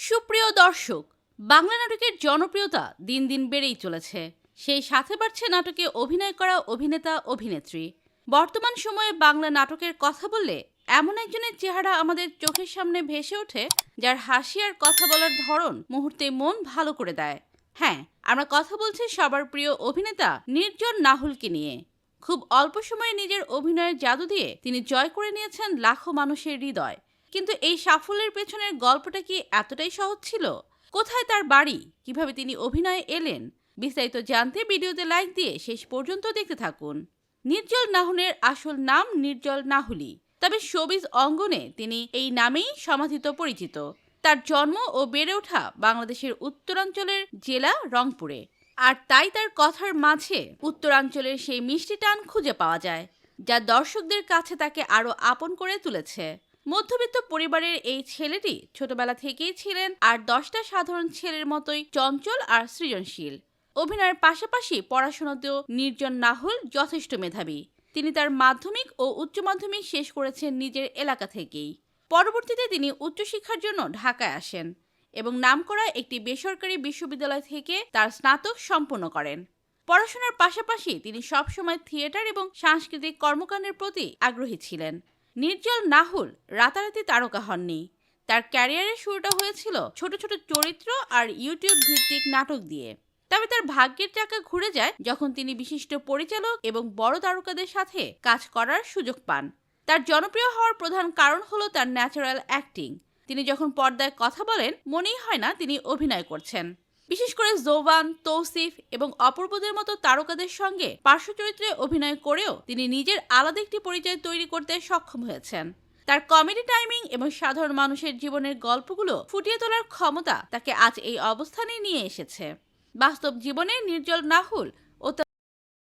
সুপ্রিয় দর্শক, বাংলা নাটকের জনপ্রিয়তা দিন দিন বেড়েই চলেছে। সেই সাথে বাড়ছে নাটকে অভিনয় করা অভিনেতা অভিনেত্রী। বর্তমান সময়ে বাংলা নাটকের কথা বললে এমন একজনের চেহারা আমাদের চোখের সামনে ভেসে ওঠে, যার হাসি আর কথা বলার ধরন মুহূর্তে মন ভালো করে দেয়। হ্যাঁ, আমরা কথা বলছি সবার প্রিয় অভিনেতা নির্জন নাহুলকে নিয়ে। খুব অল্প সময়ে নিজের অভিনয়ের জাদু দিয়ে তিনি জয় করে নিয়েছেন লাখো মানুষের হৃদয়। কিন্তু এই সাফল্যের পেছনের গল্পটা কি এতটাই সহজ ছিল? কোথায় তার বাড়ি, কিভাবে তিনি অভিনয়ে এলেন, বিস্তারিত জানতে ভিডিওতে লাইক দিয়ে শেষ পর্যন্ত দেখতে থাকুন। নির্জল নাহুলের আসল নাম নির্জল নাহুলি, তবে শোবিজ অঙ্গনে তিনি এই নামেই সমাধিত পরিচিত। তার জন্ম ও বেড়ে ওঠা বাংলাদেশের উত্তরাঞ্চলের জেলা রংপুরে, আর তাই তার কথার মাঝে উত্তরাঞ্চলের সেই মিষ্টি টান খুঁজে পাওয়া যায়, যা দর্শকদের কাছে তাকে আরো আপন করে তুলেছে। মধ্যবিত্ত পরিবারের এই ছেলেটি ছোটবেলা থেকেই ছিলেন আর 10টা সাধারণ ছেলের মতোই চঞ্চল আর সৃজনশীল। অভিনয়ের পাশাপাশি পড়াশোনাতেও নির্জন নাহুল যথেষ্ট মেধাবী। তিনি তার মাধ্যমিক ও উচ্চ মাধ্যমিক শেষ করেছেন নিজের এলাকা থেকেই। পরবর্তীতে তিনি উচ্চশিক্ষার জন্য ঢাকায় আসেন এবং নামকরা একটি বেসরকারি বিশ্ববিদ্যালয় থেকে তার স্নাতক সম্পন্ন করেন। পড়াশোনার পাশাপাশি তিনি সবসময় থিয়েটার এবং সাংস্কৃতিক কর্মকাণ্ডের প্রতি আগ্রহী ছিলেন। নির্জল নাহুল রাতারাতি তারকা হননি। তার ক্যারিয়ারের শুরুটা হয়েছিল ছোট ছোট চরিত্র আর ইউটিউব ভিত্তিক নাটক দিয়ে। তবে তার ভাগ্যের চাকা ঘুরে যায় যখন তিনি বিশিষ্ট পরিচালক এবং বড় তারকাদের সাথে কাজ করার সুযোগ পান। তার জনপ্রিয় হওয়ার প্রধান কারণ হলো তার ন্যাচারাল অ্যাক্টিং। তিনি যখন পর্দায় কথা বলেন, মনেই হয় না তিনি অভিনয় করছেন। বিশেষ করে জোবান, তৌসিফ এবং অপূর্বদের মতো তারকাদের সঙ্গে পার্শ্ব চরিত্রে অভিনয় করেও তিনি নিজের আলাদা একটি পরিচয় তৈরি করতে সক্ষম হয়েছেন। তার কমেডি টাইমিং এবং সাধারণ মানুষের জীবনের গল্পগুলো ফুটিয়ে তোলার ক্ষমতা তাকে আজ এই অবস্থানে নিয়ে এসেছে। বাস্তব জীবনে নির্জল নাহুল